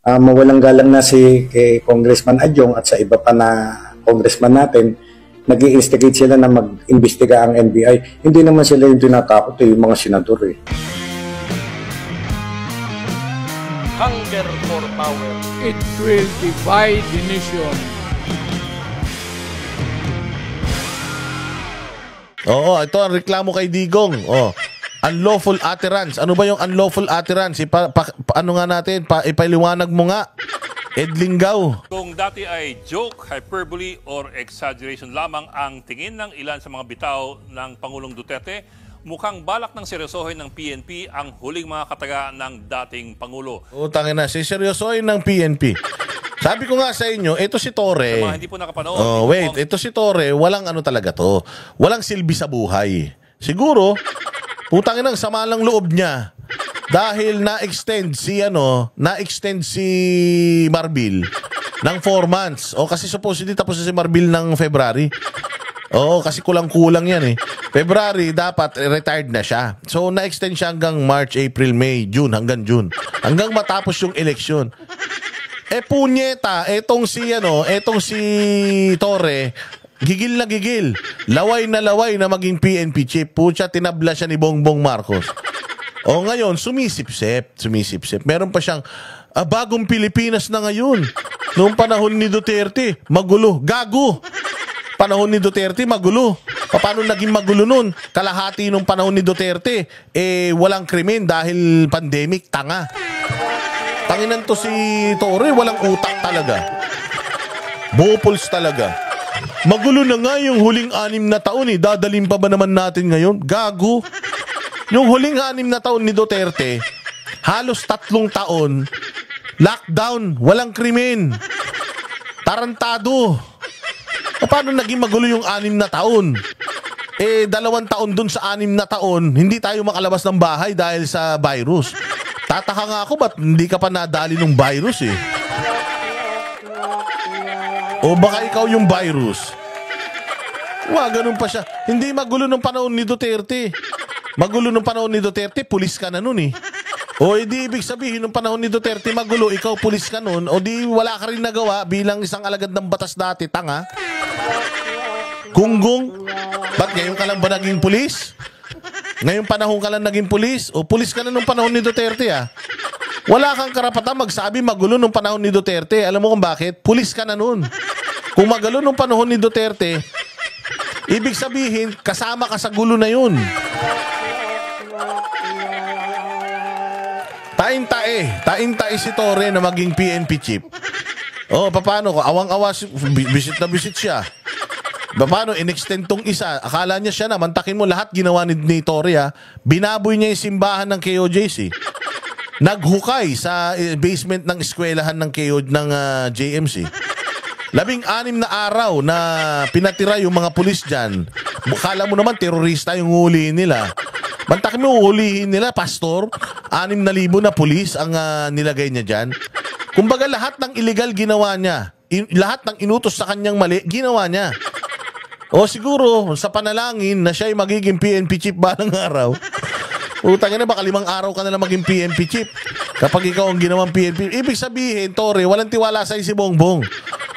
mawalang galang na si kay Congressman Adjong at sa iba pa na congressman natin, nag-i-instigate sila na mag-imbestiga ang NBI. Hindi naman sila yung tinatakot, yung mga senador eh. Hunger for power. It will divide the nation. Oo, ito ang reklamo kay Digong. Unlawful utterance. Ano ba yung unlawful utterance? Ano nga natin? Ipaliwanag mo nga. Edlinggaw. Kung dati ay joke, hyperbole, or exaggeration lamang ang tingin ng ilan sa mga bitaw ng Pangulong Duterte, mukhang balak ng seryosohin ng PNP ang huling mga kataga ng dating Pangulo. Tangin na, seryosohin ng PNP. Sabi ko nga sa inyo, ito si Torre. Sa mga hindi po nakapanood. Ito si Torre, walang ano talaga to. Walang silbi sa buhay. Siguro, putangin ang sama lang loob niya. Dahil na-extend si Marbil ng 4 months. Kasi supposedly tapos si Marbil ng February. Kasi kulang-kulang yan eh. February, dapat retired na siya. So, na-extend siya hanggang March, April, May, June, hanggang June. Hanggang matapos yung eleksyon. Punyeta, etong si Torre, gigil na gigil. Laway na maging PNP chief. Pucha, tinabla siya ni Bongbong Marcos. Ngayon, sumisipsip. Meron pa siyang, bagong Pilipinas na ngayon. Noong panahon ni Duterte, magulo. Gago! Panahon ni Duterte, magulo. Paano naging magulo nun? Kalahati nung panahon ni Duterte, walang krimen dahil pandemic, tanga. Tanginan to si Torre, walang utak talaga. Bopols talaga. Magulo na nga yung huling 6 na taon eh. Dadalhin pa ba naman natin ngayon? Gago. Yung huling 6 na taon ni Duterte, halos 3 taon, lockdown, walang krimen. Tarantado. Paano naging magulo yung 6 na taon? 2 taon dun sa 6 na taon, hindi tayo makalabas ng bahay dahil sa virus. Tataka nga ako, ba't hindi ka pa nadali ng virus eh? O baka ikaw yung virus? Ganun pa siya. Hindi magulo ng panahon ni Duterte. Magulo ng panahon ni Duterte, pulis ka na nun eh. Di ibig sabihin ng panahon ni Duterte magulo, ikaw pulis ka nun, di wala ka rin nagawa bilang isang alagad ng batas dati, tanga. Gunggong, ba't ngayon ka lang ba naging pulis? Ngayong panahon ka lang naging pulis? Pulis ka na nung panahon ni Duterte ah. Wala kang karapatan magsabi magulo nung panahon ni Duterte. Alam mo kung bakit? Pulis ka na nun. Kung magulo nung panahon ni Duterte, ibig sabihin, kasama ka sa gulo na yun. Taing-tae si Torre na maging PNP chief. Paano ko? Awang-awa, bisit na bisit siya. Paano in-extend tong isa? Akala niya siya na, mantakin mo lahat ginawa ni Torre ha. Binaboy niya yung simbahan ng KOJC. Naghukay sa basement ng eskwelahan ng JMC. 16 na araw na pinatira yung mga pulis dyan. Akala mo naman terorista yung hulihin nila. Mantakin mo hulihin nila, pastor. 6,000 na pulis ang nilagay niya dyan. Kumbaga lahat ng illegal ginawa niya. Lahat ng inutos sa kanyang mali, ginawa niya. Siguro, sa panalangin na siya ay magiging PNP chief balang araw. Utangin na, baka 5 araw ka na lang maging PNP chief. Kapag ikaw ang ginawang PNP. Ibig sabihin, Torre, walang tiwala sa si Bongbong.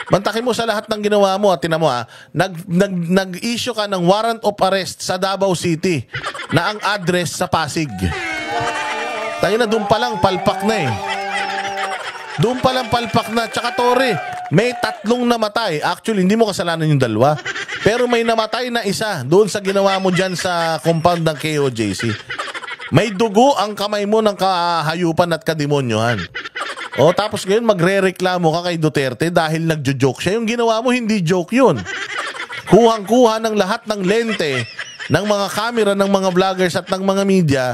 Mantakin mo sa lahat ng ginawa mo at tinan mo nag-issue ka ng warrant of arrest sa Davao City na ang address sa Pasig. Tangin na, doon pa lang palpak na eh. Doon pa lang palpak na. Tsaka Torre, may 3 namatay. Actually, hindi mo kasalanan yung 2. Pero may namatay na isa doon sa ginawa mo dyan sa compound ng KOJC. May dugo ang kamay mo ng kahayupan at kademonyohan. Tapos ngayon magre-reklamo ka kay Duterte dahil nagjo-joke siya. Yung ginawa mo, hindi joke yun. Kuhang-kuha ng lahat ng lente, ng mga camera, ng mga vloggers at ng mga media,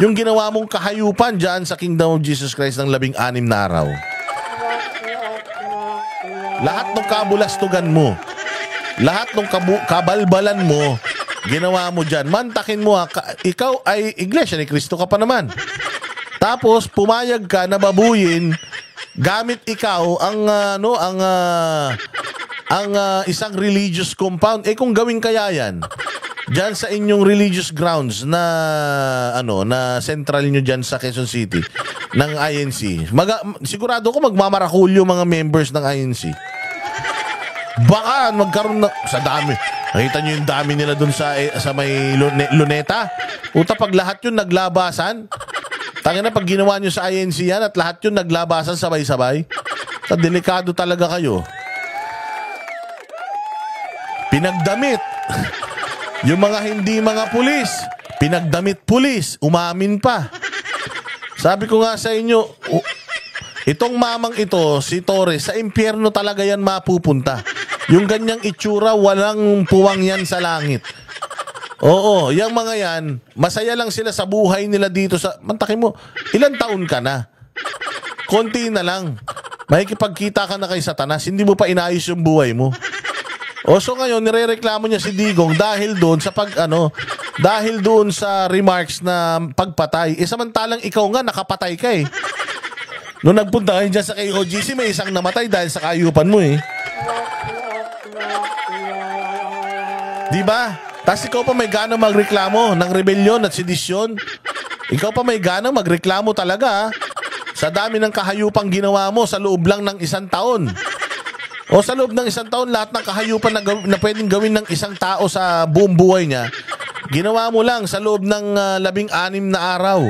yung ginawa mong kahayupan dyan sa Kingdom of Jesus Christ ng 16 na araw. Lahat ng kabulastugan mo, lahat ng kabalbalan mo, ginawa mo dyan. Mantakin mo ikaw ay Iglesia ni Cristo ka pa naman. Tapos pumayag ka na babuyin gamit ikaw ang isang religious compound. Kung gawin kaya yan, Diyan sa inyong religious grounds na na central nyo diyan sa Quezon City ng INC. Sigurado ko magmamarakulyo mga members ng INC. Baka magkaroon sa dami. Nakita nyo yung dami nila dun sa may luneta? Puta, pag lahat yun naglabasan, tangina na pag ginawa nyo sa INC yan at lahat yun naglabasan sabay-sabay, delikado talaga kayo. Pinagdamit. Yung mga hindi mga pulis, pinagdamit pulis, umamin pa. Sabi ko nga sa inyo, itong mamang ito, si Torres, sa impyerno talaga yan mapupunta. Yung ganyang itsura, walang puwang yan sa langit. Oo, yung mga yan, masaya lang sila sa buhay nila dito sa... Mantakin mo, ilang taon ka na? Konti na lang. Makikipagkita ka na kay Satanas, hindi mo pa inayos yung buhay mo. O so ngayon, nirereklamo niya si Digong dahil doon sa dahil doon sa remarks na pagpatay. Samantalang ikaw nga, nakapatay ka eh. Noong nagpunta kayo dyan sa KOGC, may isang namatay dahil sa kayupan mo eh. Diba? Tapos ikaw pa may gana magreklamo ng rebellion at sedisyon. Ikaw pa may gana magreklamo talaga sa dami ng kahayupang ginawa mo sa loob lang ng 1 taon. O sa loob ng 1 taon, lahat ng kahayupan na pwedeng gawin ng isang tao sa buong buhay niya, ginawa mo lang sa loob ng 16 na araw.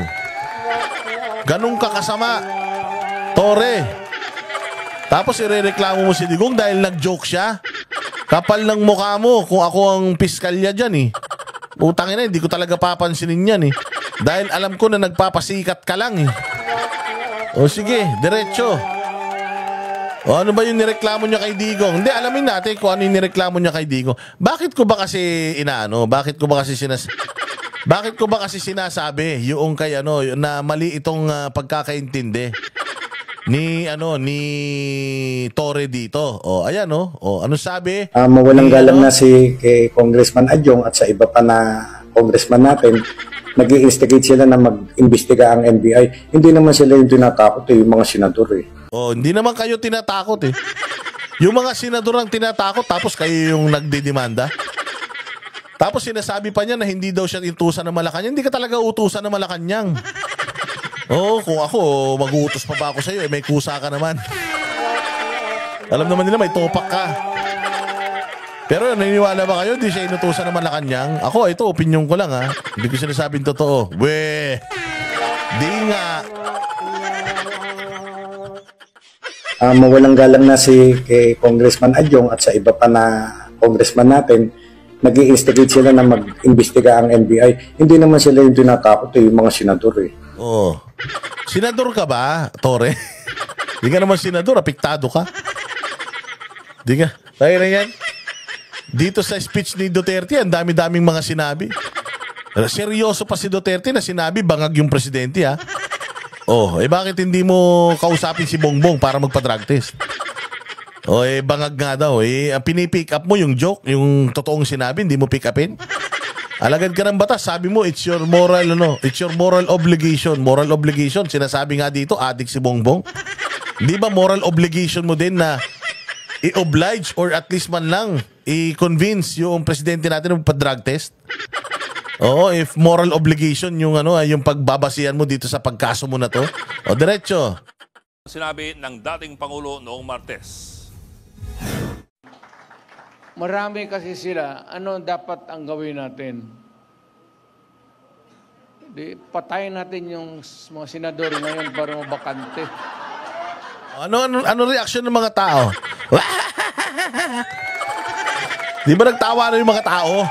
Ganun ka kasama, Tore. Tapos irereklamo mo si Digong dahil nag-joke siya. Kapal ng mukha mo kung ako ang piskalya dyan eh. Utangin na, hindi ko talaga papansinin yan eh. Dahil alam ko na nagpapasikat ka lang eh. O sige, diretso. O ano ba yung nireklamo niya kay Digong? Hindi, alamin natin kung ano yung nireklamo niya kay Digong. Bakit ko ba kasi Bakit ko ba kasi sinasabi yung kay na mali itong pagkakaintindi ni Torre dito. O ayan ano sabi? Mawalang galang na si kay Congressman Adjong at sa iba pa na congressman natin. Nag-i-instigate sila na mag-imbestiga ang NBI. Hindi naman sila yung tinatakot yung mga senador eh. Oh, hindi naman kayo tinatakot eh. Yung mga senador ang tinatakot tapos kayo yung nagdidemanda. Tapos sinasabi pa niya na hindi daw siya utusan ng Malacanang. Hindi ka talaga utusan ng Malacanang. Oh, kung ako, mag-uutos pa ba ako sa'yo? May kusa ka naman. Alam naman nila may topak ka. Pero naniniwala ba kayo? Di siya inutusan ng Malacanang? Ako, ito, opinion ko lang ha. Hindi ko sinasabing totoo. Di nga. Mawalang galang na si kay Congressman Adjong at sa iba pa na congressman natin. Nag-i-instigate sila na mag-imbestiga ang NBI. Hindi naman sila yung tinatakot yung mga senador eh. Oh. Senador ka ba, Tore? Di ka naman senador, apektado ka. Di ka. Tayo na yan. Dito sa speech ni Duterte, ang dami-daming mga sinabi. Seryoso pa si Duterte na sinabi, bangag yung presidente ha. Oh, bakit hindi mo kausapin si Bongbong para magpa-drug test? Oh, bangag nga daw. Pinipick up mo yung joke, yung totoong sinabi, hindi mo pick upin. Alagad ka ng batas, sabi mo, it's your moral obligation. Moral obligation, sinasabi nga dito, adik si Bongbong. Di ba moral obligation mo din na i-oblige or at least man lang i-convince yung presidente natin magpa-drug test? Oo, if moral obligation yung yung pagbabasihan mo dito sa pagkaso mo na to. O diretso. Sinabi ng dating Pangulo noong Martes. Marami kasi sila, ano dapat ang gawin natin? Patayin natin yung mga senador ngayon para mabakante. Ano reaction ng mga tao? Di ba nagtawa na yung mga tao?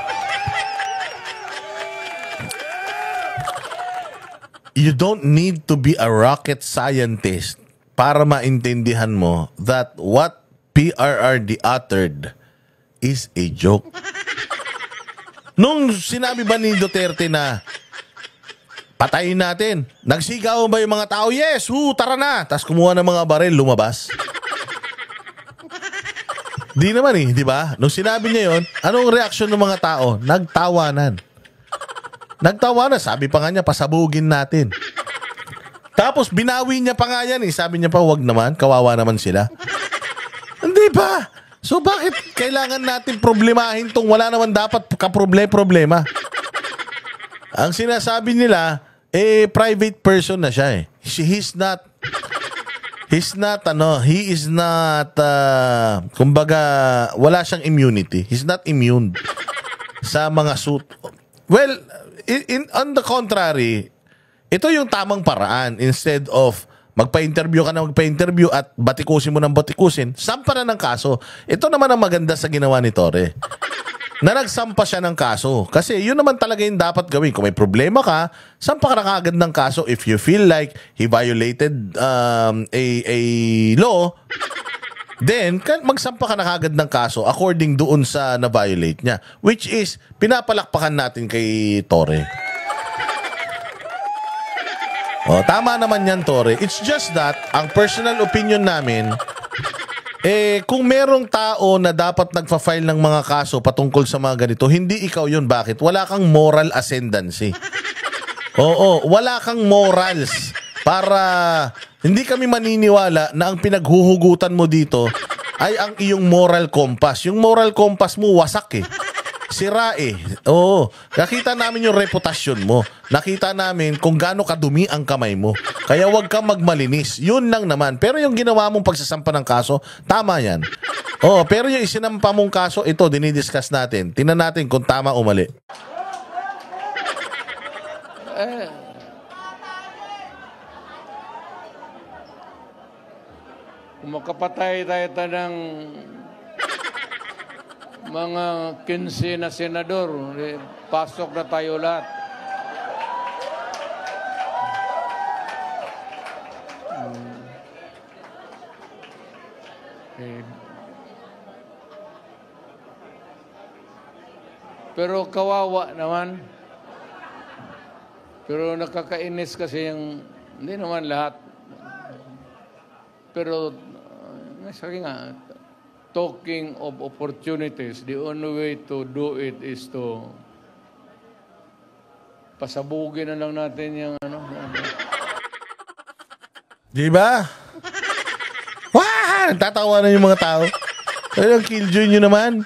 You don't need to be a rocket scientist para maintindihan mo that what PRRD uttered is a joke. Nung sinabi ba ni Duterte na patayin natin, nagsigaw ba yung mga tao? Yes, tara na. Tapos kumuha ng mga baril, lumabas. Di naman di ba? Nung sinabi niya yon, anong reaksyon ng mga tao? Nagtawanan. Sabi pa nga niya, pasabugin natin. Tapos binawi niya pa nga yan Sabi niya pa, wag naman, kawawa naman sila. Hindi ba? So bakit kailangan natin problemahin tong wala naman dapat kaproblema? Ang sinasabi nila, private person na siya eh. He is not, kumbaga, wala siyang immunity. He's not immune sa mga suit. Well, on the contrary, ito yung tamang paraan. Instead of magpa-interview ka na magpa-interview at batikusin mo ng batikusin, sampa na ng kaso. Ito naman ang maganda sa ginawa ni Torre. Na nagsampa siya ng kaso. Kasi yun naman talaga yung dapat gawin. Kung may problema ka, sampa ka na kaagad ng kaso. If you feel like he violated a law, then magsampa ka na kaagad ng kaso according doon sa na-violate niya. Which is, pinapalakpakan natin kay Torre. Tama naman yan, Torre. It's just that, ang personal opinion namin, kung merong tao na dapat nagfa-file ng mga kaso patungkol sa mga ganito, hindi ikaw yun. Bakit? Wala kang moral ascendancy. Oo, wala kang morals para hindi kami maniniwala na ang pinaghuhugutan mo dito ay ang iyong moral compass. Yung moral compass mo, wasak eh. Sira eh. Oo. Nakita namin yung reputasyon mo. Nakita namin kung gaano kadumi ang kamay mo. Kaya huwag kang magmalinis. Yun lang naman. Pero yung ginawa mong pagsasampa ng kaso, tama yan. Oo, pero yung isinampa mong kaso, ito, dinidiscuss natin. Tingnan natin kung tama o mali. Kung makapatay tayo ng mga 15 na senador, pasok na tayo lahat. Pero kawawa naman. Pero nakakainis kasi yung, hindi naman lahat. Pero, sabi nga, talking of opportunities, the only way to do it is to pasabugin na lang natin yung ano. Di ba? Wah! Tatawa na yung mga tao. Kaya ang killjoy nyo naman.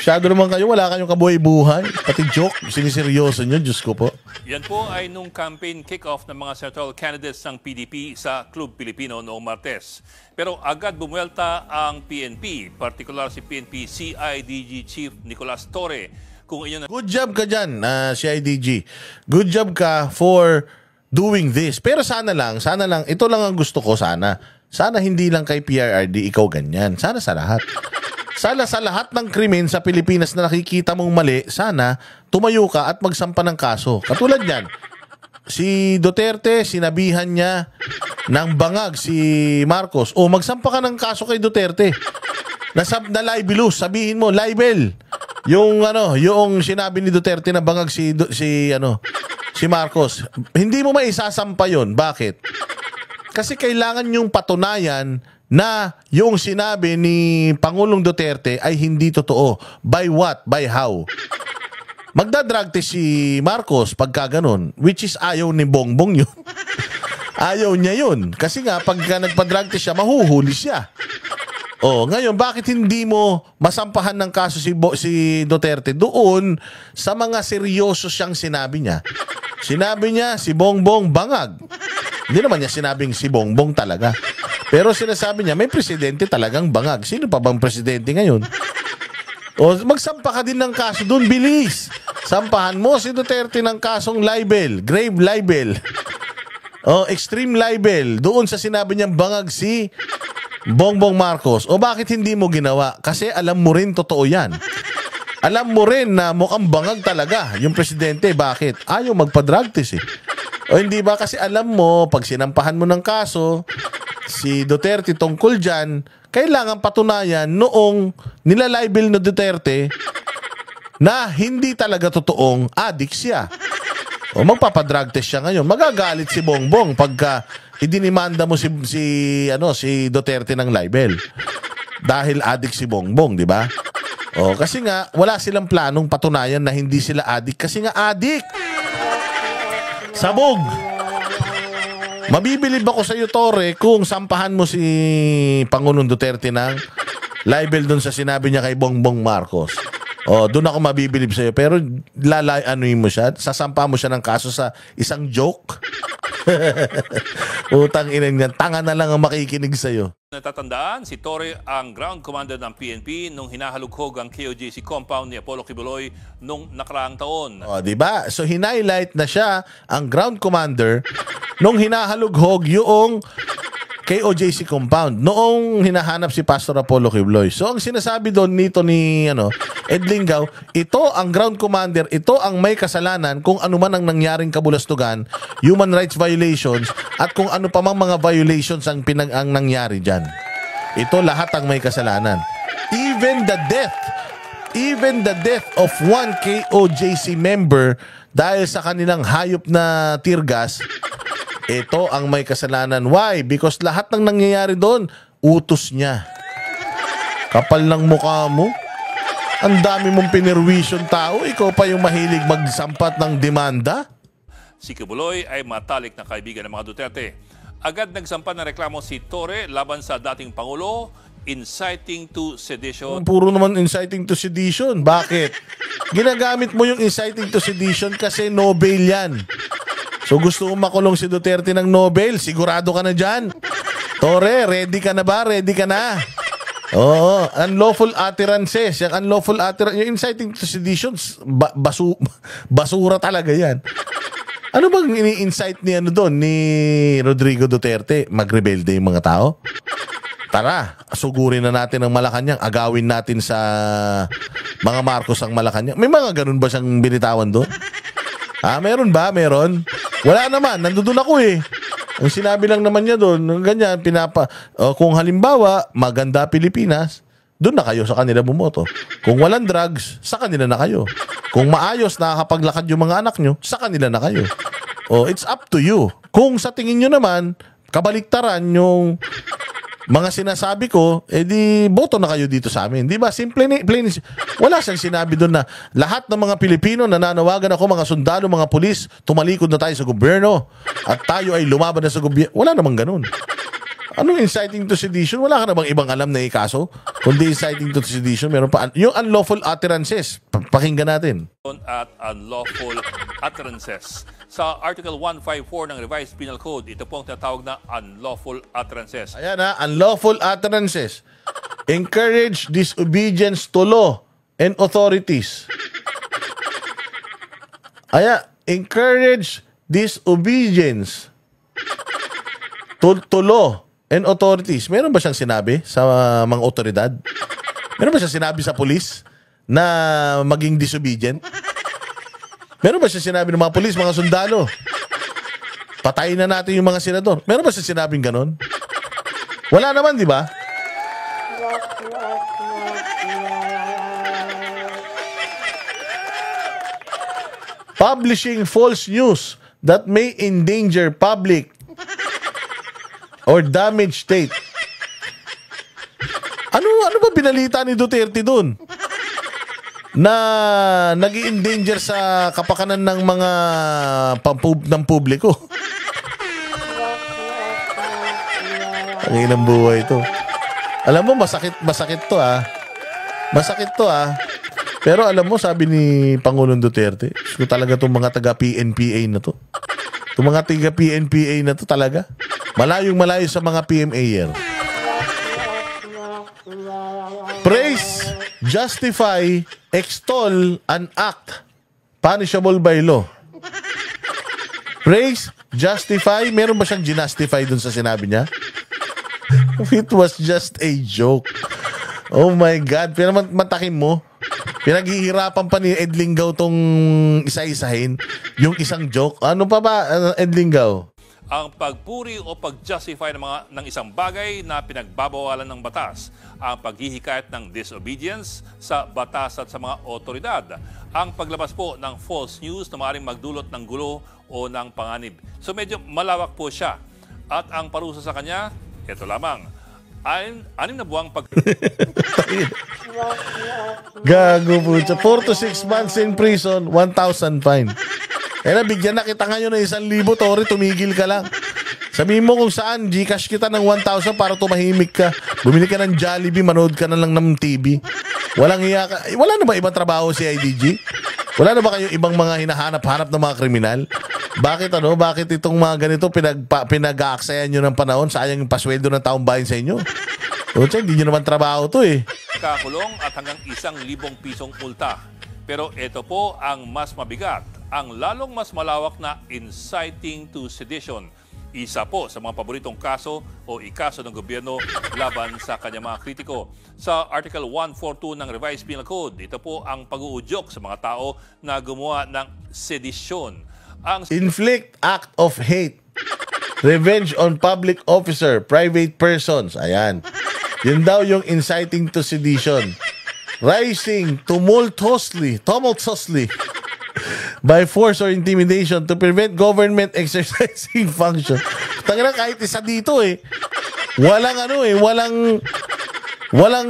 Masyado naman kayo, wala kayong kabuhay-buhay. Pati joke, siniseryoso nyo, Diyos ko po. Yan po ay nung campaign kick-off ng mga senatorial candidates ng PDP sa Club Pilipino noong Martes. Pero agad bumuelta ang PNP, particular si PNP CIDG Chief Nicolas Torre. Kung inyo Good job ka dyan, CIDG. Good job ka for doing this. Pero sana lang, ito lang ang gusto ko sana. Sana hindi lang kay PRRD ikaw ganyan. Sana sa lahat. Sana sa lahat ng krimen sa Pilipinas na nakikita mong mali, sana tumayo ka at magsampa ng kaso. Katulad yan, si Duterte, sinabihan niya ng bangag si Marcos. O magsampa ka ng kaso kay Duterte. Na libelous, sabihin mo, libel. Yung sinabi ni Duterte na bangag si Marcos. Hindi mo maisasampa yun. Bakit? Kasi kailangan yung patunayan na yung sinabi ni Pangulong Duterte ay hindi totoo. By what? By how? Magdadrag test si Marcos pagka ganun, which is ayaw ni Bongbong yun. Ayaw niya yun. Kasi nga, pagka nagpa-drug test siya, mahuhuli siya. Ngayon, bakit hindi mo masampahan ng kaso si Duterte doon sa mga seryoso siyang sinabi niya? Sinabi niya si Bongbong bangag. Hindi naman niya sinabing si Bongbong talaga. Pero sinasabi niya, may presidente talagang bangag. Sino pa bang presidente ngayon? Magsampa ka din ng kaso doon, bilis. Sampahan mo si Duterte ng kasong libel, grave libel. Extreme libel. Doon sa sinabi niyang bangag si Bongbong Marcos. Bakit hindi mo ginawa? Kasi alam mo rin totoo yan. Alam mo rin na mukhang bangag talaga yung presidente. Bakit? Ayaw magpa-drug test eh. Hindi ba? Kasi alam mo, pag sinampahan mo ng kaso, si Duterte tungkol dyan, kailangan patunayan noong nilalibel na Duterte na hindi talaga totoong addict siya. Magpapadrug test siya ngayon. Magagalit si Bongbong pagka idinimanda mo si Duterte ng libel. Dahil addict si Bongbong, di ba? Kasi nga, wala silang planong patunayan na hindi sila addict. Kasi nga addict! Sabog! Mabibilib ako sa iyo, Torre, kung sampahan mo si Pangulong Duterte ng libel doon sa sinabi niya kay Bongbong Marcos. Doon ako mabibilib sa'yo. Pero anuin mo siya, sasampa mo siya ng kaso sa isang joke. Utang ina niya, tanga na lang ang makikinig sa'yo. Natatandaan, si Torre ang ground commander ng PNP nung hinahalughog ang KOJC compound ni Apollo Kibuloy nung nakaraang taon. Diba? So, hinighlight na siya ang ground commander nung hinahalughog yung KOJC compound noong hinahanap si Pastor Apollo Kibuloy. So, ang sinasabi doon nito ni Ed Lingaw, ito ang ground commander, ito ang may kasalanan kung ano man ang nangyaring kabulastugan, human rights violations, at kung ano pa mang mga violations ang nangyari dyan. Ito lahat ang may kasalanan. Even the death of one KOJC member dahil sa kanilang hayop na tear gas, ito ang may kasalanan. Why? Because lahat ng nangyayari doon, utos niya. Kapal ng mukha mo. Ang dami mong pinirwisyon tao, ikaw pa yung mahilig magsampat ng demanda? Si Kibuloy ay matalik na kaibigan ng mga Duterte. Agad nagsampa ng reklamo si Torre laban sa dating Pangulo, inciting to sedition. Puro naman inciting to sedition. Bakit? Ginagamit mo yung inciting to sedition kasi Nobel yan. So gusto mo makulong si Duterte ng Nobel, sigurado ka na dyan. Torre, ready ka na ba? Ready ka na? Oo, unlawful utterances. Yung unlawful utterances, yung inciting to sedition, basura talaga yan. Ano bang ini-incite ni ni Rodrigo Duterte? Magrebelde yung mga tao? Tara, sugurin na natin ang Malacanang. Agawin natin sa mga Marcos ang Malacanang. May mga ganun ba siyang binitawan doon? Meron ba? Meron? Wala naman. Nandun ako eh. Ang sinabi lang naman niya doon, ganyan, kung halimbawa, maganda Pilipinas, doon na kayo sa kanila bumoto. Kung walang drugs, sa kanila na kayo. Kung maayos, nakakapaglakad yung mga anak nyo, sa kanila na kayo. It's up to you. Kung sa tingin nyo naman, kabaliktaran yung mga sinasabi ko, di boto na kayo dito sa amin. Di ba? Simple, plain. Wala siyang sinabi doon na lahat ng mga Pilipino nananawagan ako, mga sundalo, mga pulis, tumalikod na tayo sa gobyerno at tayo ay lumaban na sa gobyerno. Wala namang ganun. Anong inciting to sedition? Wala ka na bang ibang alam na ikaso? Kundi inciting to sedition, meron pa. Yung unlawful utterances, pakinggan natin. At unlawful utterances. Sa Article 154 ng Revised Penal Code, ito po ang tinatawag na unlawful utterances. Ayan unlawful utterances. Encourage disobedience to law and authorities. Encourage disobedience to law and authorities. Meron ba siyang sinabi sa mga otoridad? Meron ba siyang sinabi sa pulis na maging disobedient? Meron ba siya sinabi ng mga pulis, mga sundalo? Patayin na natin yung mga senador. Meron ba siya sinabing ganon? Wala naman, di ba? Publishing false news that may endanger public or damage state. Ano ba binalita ni Duterte doon? Na nag-i-endanger sa kapakanan ng mga ng publiko. Ang ilang buhay ito. Alam mo, masakit to Masakit to Pero alam mo, sabi ni Pangulong Duterte, so talaga itong mga taga-PNPA na to. Itong mga taga-PNPA na to talaga. Malayong-malayo sa mga PMA-er. Praise, justify, extol, and act punishable by law. Praise, justify, meron ba siyang ginastify dun sa sinabi niya? It was just a joke. Oh my God, pero matakin mo. Pinaghihirapan pa ni Ed Lingaw tong isa-isahin yung isang joke. Ano pa ba, Ed Lingaw? Ang pagpuri o pag-justify ng isang bagay na pinagbabawalan ng batas, ang paghihikayat ng disobedience sa batas at sa mga otoridad, ang paglabas po ng false news na maaaring magdulot ng gulo o ng panganib. So medyo malawak po siya. At ang parusa sa kanya, ito lamang, 6 na buwang Gago po siya. 4 to 6 months in prison, 1,000 fine. Nabigyan na kita ngayon ng 1,000, Tori, tumigil ka lang. Sabihin mo kung saan, Gcash kita ng 1,000 para tumahimik ka. Bumili ka ng Jollibee, manood ka na lang ng TV. Walang iya ka. Wala na ba ibang trabaho si IDG? Wala na ba kayong ibang mga hinahanap-hanap ng mga kriminal? Bakit itong mga ganito pinag-aaksayan nyo ng panahon? Sayang yung pasweldo ng taong bayan sa inyo. Hindi nyo naman trabaho to eh. Kakulong at hanggang 1,000 pisong multa. Pero ito po ang mas mabigat, ang lalong mas malawak na inciting to sedition. Isa po sa mga paboritong kaso o ikaso ng gobyerno laban sa kanyang mga kritiko. Sa Article 142 ng Revised Penal Code, ito po ang pag-uudyok sa mga tao na gumawa ng sedisyon. Ang Inflict act of hate. Revenge on public officer, private persons. Ayan. Yun daw yung inciting to sedition. Rising tumultuously by force or intimidation to prevent government exercising function. Tangina, kahit isa dito eh. Walang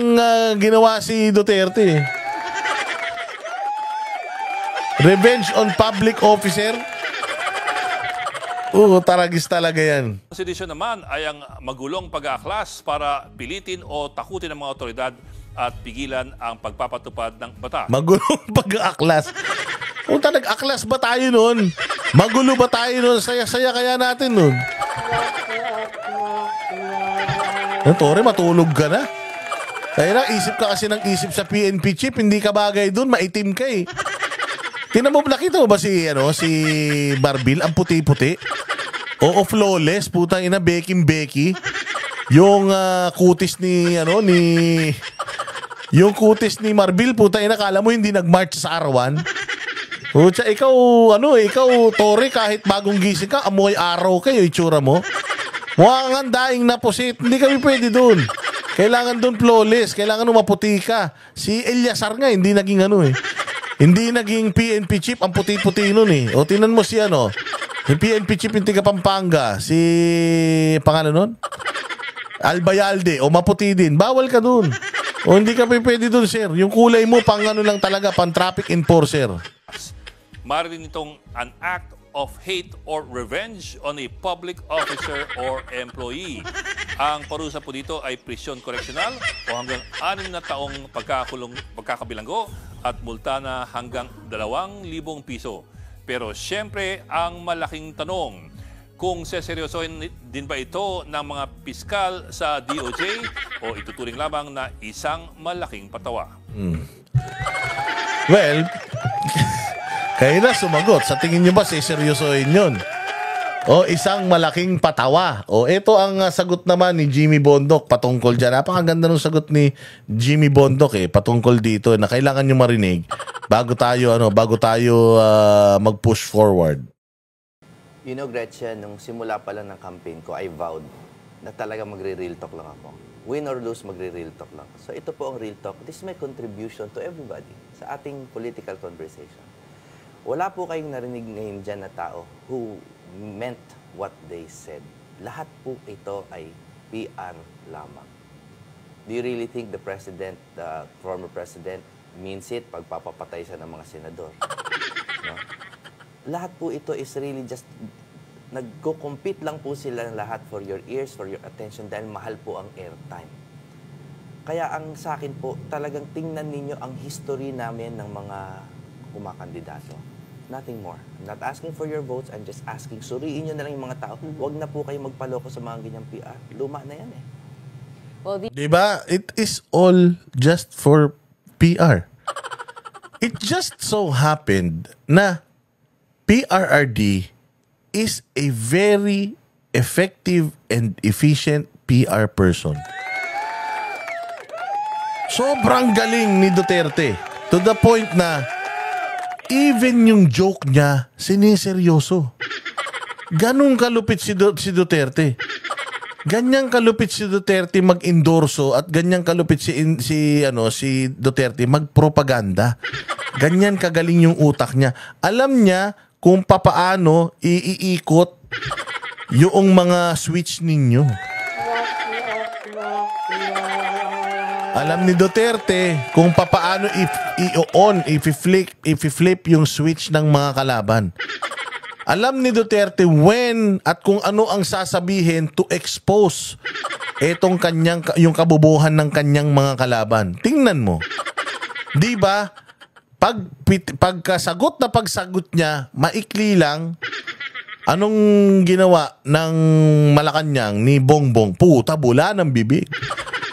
ginawa si Duterte eh. Revenge on public officer. Taragis talaga yan. sedisyon naman ay ang magulong pag-aaklas para pilitin o takutin ng mga otoridad at pigilan ang pagpapatupad ng batas. Magulong pag-aaklas. Nag-aklas ba tayo nun? Magulo ba tayo nun? Saya-saya kaya natin nun. Tore, matulog ka na. Kaya na, isip ka kasi ng isip sa PNP chip, hindi ka bagay dun, maitim ka eh. Nakita mo ba si Barbil, ang puti-puti? Oo, flawless, putang ina, Becky. Yung kutis yung kutis ni Marbil, putang ina, kala mo hindi nag-march sa arawan? Ikaw, Tore, kahit bagong gising ka, amoy araw kayo, itsura mo. Mukhang daing na pusit, hindi kami pwede dun. Kailangan dun flawless, kailangan maputi ka. Si Eliasar nga, hindi naging hindi naging PNP chief, ang puti-puti nun eh. O, tinan mo si yung PNP chief yung tiga Pampanga, si, pangalan nun? Albayalde, o maputi din. Bawal ka dun. O, hindi ka pwede dun, sir. Yung kulay mo, lang talaga, pan-traffic enforcer. Maaaring itong an act of hate or revenge on a public officer or employee. Ang parusa po dito ay prisyon koreksyonal o hanggang 6 na taong pagkakabilanggo at multa na hanggang 2,000 piso. Pero siyempre, ang malaking tanong, kung seseryosohin din ba ito ng mga piskal sa DOJ o ituturing lamang na isang malaking patawa? Well, kayo na sumagot. Sa tingin nyo ba seseryosohin yun? O isang malaking patawa? O ito ang sagot naman ni Jimmy Bondoc patungkol dyan. Napakaganda ng sagot ni Jimmy Bondoc patungkol dito na kailangan nyo marinig bago tayo mag-push forward. You know, Gretchen, nung simula pa lang ng campaign ko, I vowed na talaga magre-real talk lang ako. Win or lose, magre-real talk lang. So ito po ang real talk. This is my contribution to everybody sa ating political conversation. Wala po kayong narinig ngayon dyan na tao who meant what they said. Lahat po ito ay PR lamang. Do you really think the president, the former president, means it pagpapapatay siya ng mga senador? No? Lahat po ito is really just nagko-compete lang po sila ng lahat for your ears, for your attention dahil mahal po ang airtime. Kaya ang sa akin po, talagang tingnan ninyo ang history namin ng mga kumakandidato. Nothing more. I'm not asking for your votes. I'm just asking, suriin nyo na lang yung mga tao. Huwag na po kayo magpaloko sa mga ganyang PR. Luma na yan eh. Well, Diba? It is all just for PR. It just so happened na PRRD is a very effective and efficient PR person. Sobrang galing ni Duterte. To the point na even yung joke niya, siniseryoso. Ganun kalupit si Duterte. Ganyang kalupit si Duterte mag-endorso at ganyang kalupit si Duterte magpropaganda. Ganyan kagaling yung utak niya. Alam niya kung papaano iikot yung mga switch ninyo. Alam ni Duterte kung papaano i-flip yung switch ng mga kalaban. Alam ni Duterte when at kung ano ang sasabihin to expose yung kabubuhan ng kanyang mga kalaban. Tingnan mo. 'Di ba? Pagkasagot na pagsagot niya, maikli lang. Anong ginawa ng Malacanang ni Bongbong? Puta, bula ng bibig.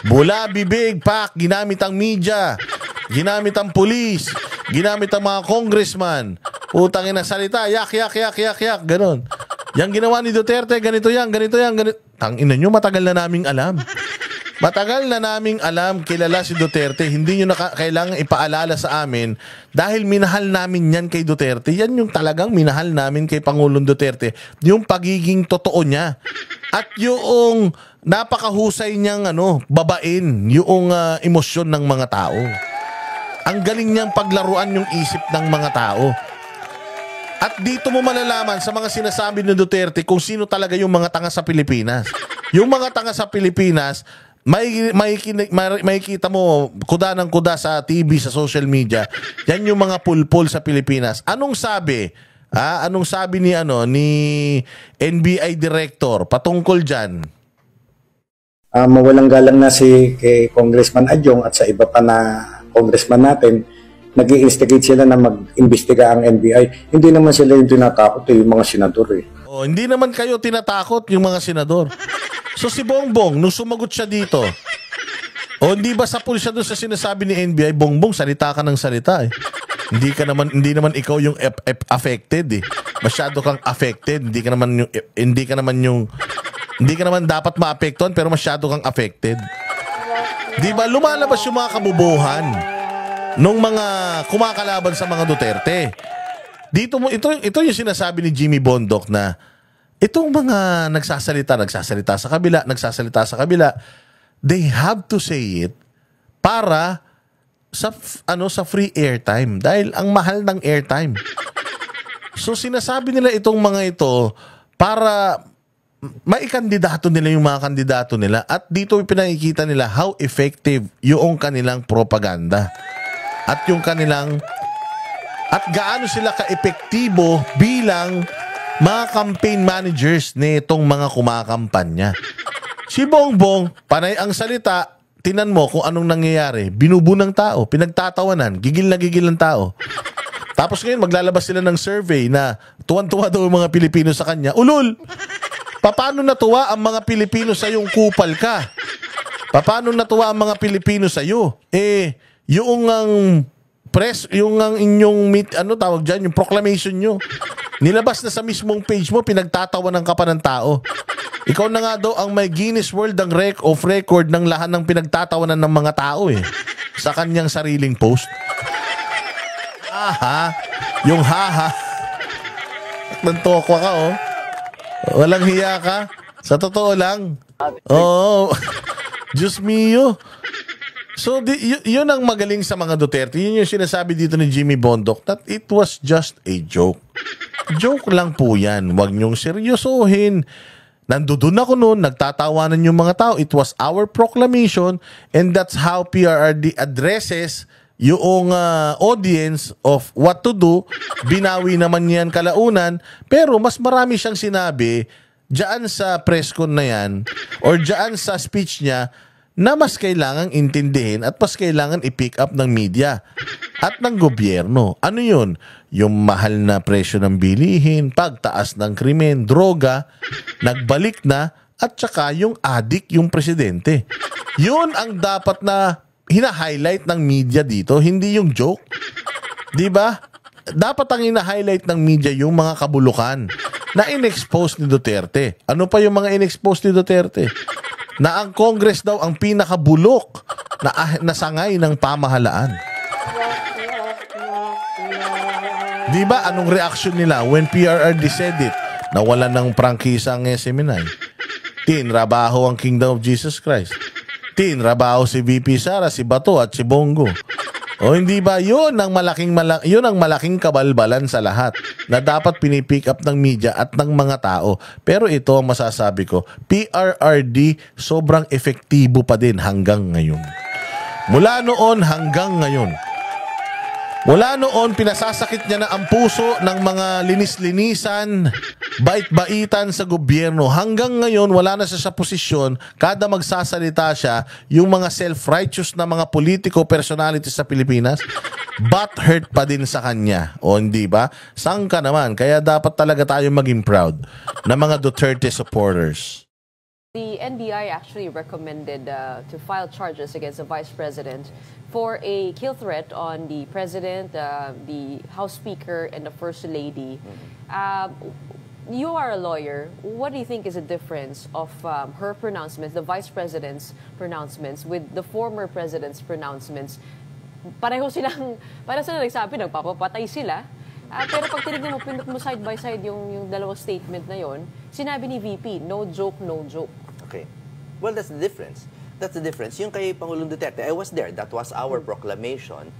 Bula bibig, pak, ginamit ang media, ginamit ang pulis, ginamit ang mga congressman. Putang ina, salita, yak, ganon. Yang ginawa ni Duterte, ganito yan. Tangina nyo, matagal na naming alam. Matagal na naming alam, kilala si Duterte. Hindi nyo kailangan ipaalala sa amin dahil minahal namin yan kay Duterte. Yan yung talagang minahal namin kay Pangulong Duterte. Yung pagiging totoo niya. At yung napakahusay niyang babain yung emosyon ng mga tao. Ang galing niyang paglaruan yung isip ng mga tao. At dito mo malalaman sa mga sinasabi ni Duterte kung sino talaga yung mga tanga sa Pilipinas. Yung mga tanga sa Pilipinas, makikita mo kuda ng kuda sa TV, sa social media. Yan yung mga pulpul sa Pilipinas. Anong sabi? Anong sabi ni NBI director patungkol diyan? Mawalang galang na si kay Congressman Adjong at sa iba pa na congressman natin, nag-i-instigate sila na mag-imbestiga ang NBI. Hindi naman sila yung tinatakot, yung mga senador eh. Hindi naman kayo tinatakot yung mga senador. So si Bongbong, nung sumagot siya dito, hindi ba sa siya doon sa sinasabi ni NBI, Bongbong, salita ka ng salita eh. Hindi naman ikaw yung affected eh. Masyado kang affected, hindi ka naman dapat maapektuhan pero masyado kang affected. Di ba lumalabas yung mga kabubuhan nung mga kumakalaban sa mga Duterte. Ito yung sinasabi ni Jimmy Bondoc na itong mga nagsasalita sa kabila, they have to say it para sa free airtime dahil ang mahal ng airtime. So sinasabi nila itong mga ito para maikandidato nila yung mga kandidato nila at dito pinakikita nila how effective yung kanilang propaganda at gaano sila ka-epektibo bilang mga campaign managers nitong mga kumakampanya. Si Bongbong, panay ang salita, tinan mo kung anong nangyayari. Binubu ng tao, pinagtatawanan, gigil na gigil ng tao. Tapos ngayon maglalabas sila ng survey na tuwan-tuwa daw yung mga Pilipino sa kanya. Ulul! Paano natuwa ang mga Pilipino sa yung kupal ka? Paano natuwa ang mga Pilipino sa iyo? Yung inyong tawag diyan, yung proclamation nyo. Nilabas na sa mismong page mo, pinagtatawanan ka pa ng tao. Ikaw na nga daw ang may Guinness World of Record ng lahat ng pinagtatawanan ng mga tao sa kanyang sariling post. Yung haha. Nantokwa ka Walang hiya ka. Sa totoo lang. Diyos mio. So, yun ang magaling sa mga Duterte. Yun yung sinasabi dito ni Jimmy Bondoc that it was just a joke. Joke lang po yan. Huwag niyong seryosohin. Nandudun ako noon, nagtatawanan yung mga tao. It was our proclamation and that's how PRRD addresses yung audience of what to do. Binawi naman yan kalaunan. Pero mas marami siyang sinabi dyan sa press con na yan or dyan sa speech niya na mas kailangang intindihin at mas kailangan i-pick up ng media at ng gobyerno. Ano yun? Yung mahal na presyo ng bilihin, pagtaas ng krimen, droga, nagbalik na, at saka yung addict yung presidente. Yun ang dapat na hina-highlight ng media dito, hindi yung joke. Diba? Dapat ang hina-highlight ng media yung mga kabulukan na in-expose ni Duterte. Ano pa yung mga in-expose ni Duterte? Na ang Congress daw ang pinakabulok na sangay ng pamahalaan. Diba anong reaction nila when PRRD said it? Nawala ng prangkisa ang SMNI. Tinrabaho ang Kingdom of Jesus Christ. Tinrabaho si VP Sara, si Bato at si Bongo. O hindi ba yun ang malaking kabalbalan sa lahat na dapat pinipick up ng media at ng mga tao. Pero ito ang masasabi ko, PRRD sobrang efektibo pa din hanggang ngayon. Mula noon hanggang ngayon. Wala noon, pinasasakit niya na ang puso ng mga linis-linisan, bait-baitan sa gobyerno. Hanggang ngayon, wala na siya sa posisyon. Kada magsasalita siya, yung mga self-righteous na mga politiko, personalities sa Pilipinas, butthurt pa din sa kanya. O hindi ba? Saan ka naman? Kaya dapat talaga tayo maging proud na mga Duterte supporters. The NBI actually recommended to file charges against the Vice President for a kill threat on the President, the House Speaker, and the First Lady. You are a lawyer. What do you think is the difference of her pronouncements, the Vice President's pronouncements, with the former President's pronouncements? Parang sila nagsabi, nagpapapatay sila. Pero pag tinignan mo, pindot mo side by side yung dalawang statement na yon, sinabi ni VP, no joke, no joke. Okay. Well, that's the difference. That's the difference. Yung kay Pangulong Duterte, I was there. That was our proclamation.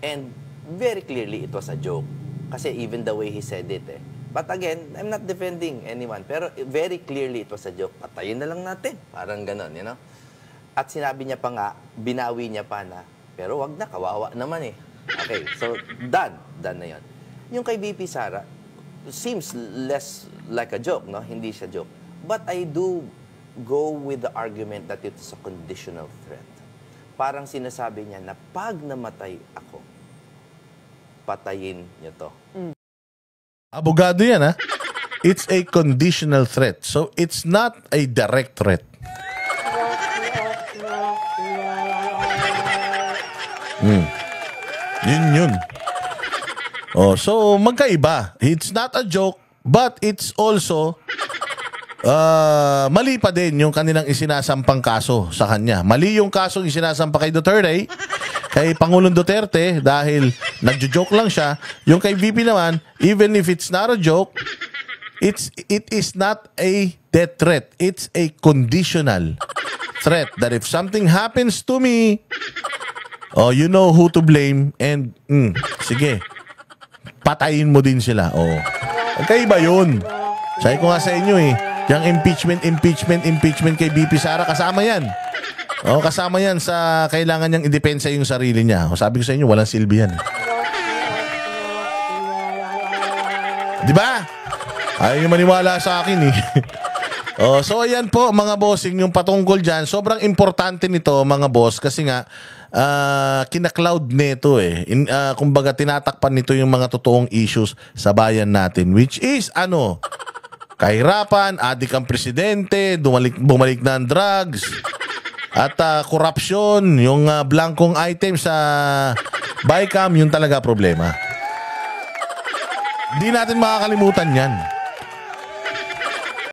And very clearly, it was a joke. Kasi even the way he said it. But again, I'm not defending anyone. Pero very clearly, it was a joke. Patayin na lang natin. Parang ganon, you know? At sinabi niya pa nga, binawi niya pa na, pero wag na, kawawa naman eh. Okay, so done. Done na yun. Yung kay VP Sara, seems less like a joke, no? Hindi siya joke. But I do go with the argument that it's a conditional threat. Parang sinasabi niya na pag namatay ako, patayin niyo to. Abogado yan, ha? It's a conditional threat. So, it's not a direct threat. Yun. Oh, so magkaiba. It's not a joke, but it's also mali pa din yung kanilang isinasampang kaso sa kanya. Mali yung kasong isinasampa kay Duterte, kay Pangulong Duterte, dahil nagjo-joke lang siya. Yung kay VP naman, even if it's not a joke, it is not a death threat. It's a conditional threat that if something happens to me, oh, you know who to blame, and sige, patayin mo din sila. Oh. Magkaiba yun. Sabi ko nga sa inyo yung impeachment kay VP Sara, kasama yan. Oh, kasama yan sa kailangan niyang idepensa yung sarili niya. Oh, sabi ko sa inyo, walang silbi yan. Di ba? Ayaw yung maniwala sa akin eh. Oh, so ayan po mga bossing, yung patungkol dyan, sobrang importante nito mga boss, kasi nga kina-cloud nito kumbaga tinatakpan nito yung mga totoong issues sa bayan natin, which is kahirapan, adik ang presidente, bumalik na ang drugs, at corruption, yung blankong item sa BICAM, yun talaga problema. Di natin makakalimutan yan.